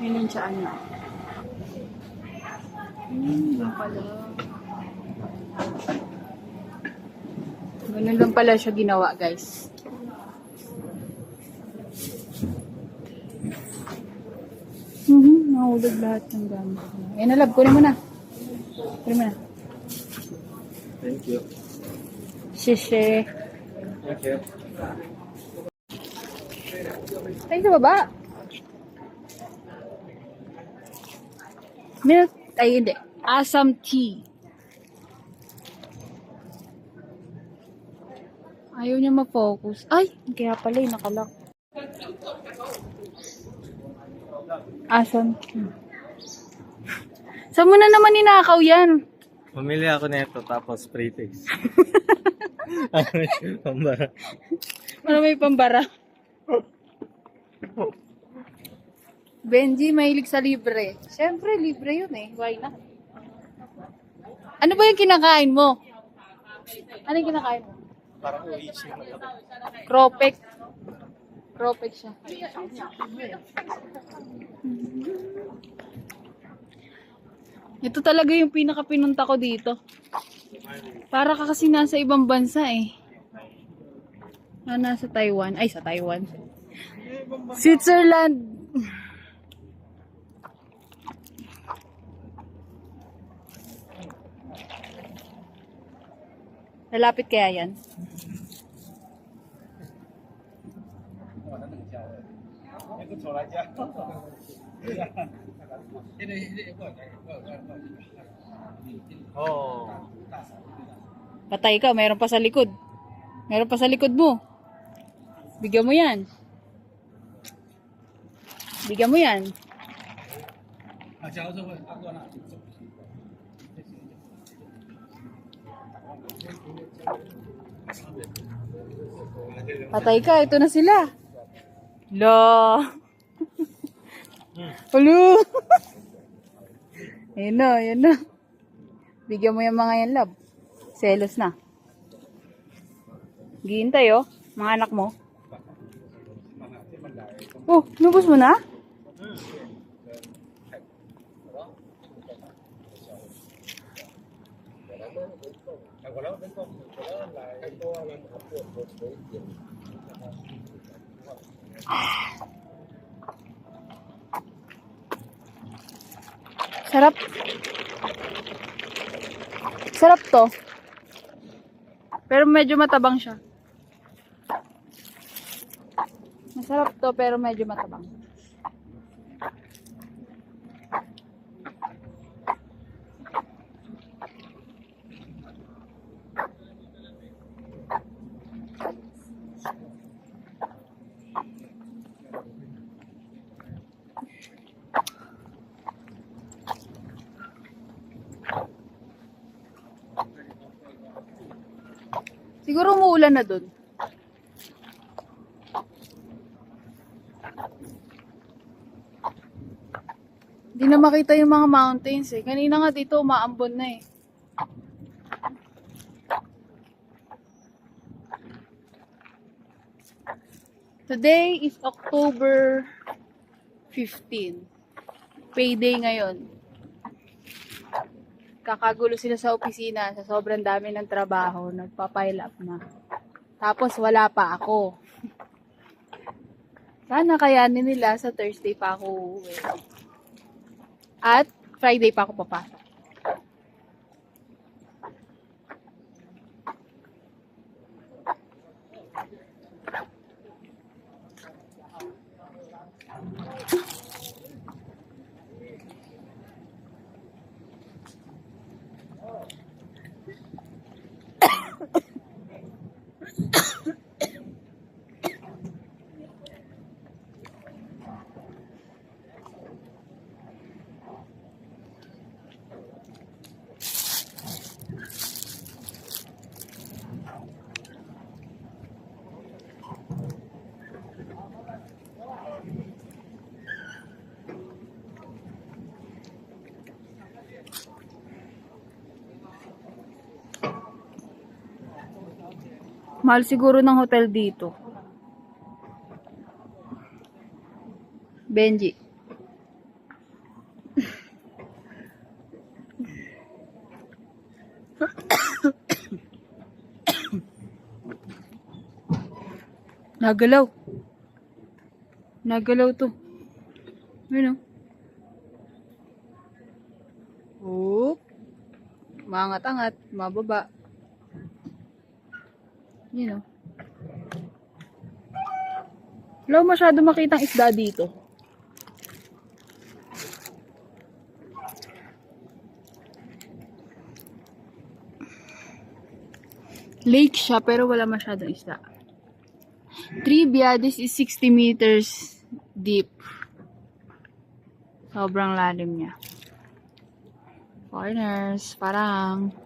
Yun yung saan na. Doon pala. Ganun lang pala siya ginawa, guys. Nahulog lahat ng gamit. Ayan na, love. Kunin mo na. Kunin mo na. Thank you. Shishe. Thank you. Tayo sa baba. Milk. Ay, hindi. Assam tea. Ayaw niya ma-focus. Ay! Kaya pala yung nakalak. Assam tea. Saan mo na naman ninakaw yan? Pumili ako nito tapos pre-taste. Pambara. Ano may pambara? Benji, mahilig sa libre. Siyempre, libre yun eh. Why not? Ano ba yung kinakain mo? Ano yung kinakain mo? Parang uishi mo. Cropek. Cropek siya. Ito talaga yung pinaka-pinunta ko dito. Para ka kasi nasa ibang bansa eh. Nasa Taiwan. Ay, sa Taiwan. Switzerland. Lalapit kaya yan? Oh. Patay ka, mayroon pa sa likod. Mayroon pa sa likod mo. Bigyan mo yan. Bigyan mo yan. Patay ka, ito na sila. La. Hello. Ayun na, ayun na. Bigyan mo yung mga yan, love. Selos na. Gihintay, oh. Mga anak mo. Oh, nubos mo na? Sarap. Sarap to. Pero medyo matabang siya. Masarap to pero medyo matabang. Siguro umuulan na dun. Hindi na makita yung mga mountains eh. Kanina nga dito umaambon na eh. Today is October 15. Payday ngayon. Kakagulo sila sa opisina sa sobrang dami ng trabaho. Nagpa-pile up na. Tapos wala pa ako. Sana kayanin nila sa Thursday pa ako uuwi. At Friday pa ako papasok. Mahal siguro ng hotel dito. Benji. Nagalaw. Nagalaw to. Ayun o. Oop. Mangat-angat. Mababa. Yun o. Wala masyado makitang isda dito. Lake siya pero wala masyadong isda. Trivia, this is 60 meters deep. Sobrang lalim niya. Foreigners, parang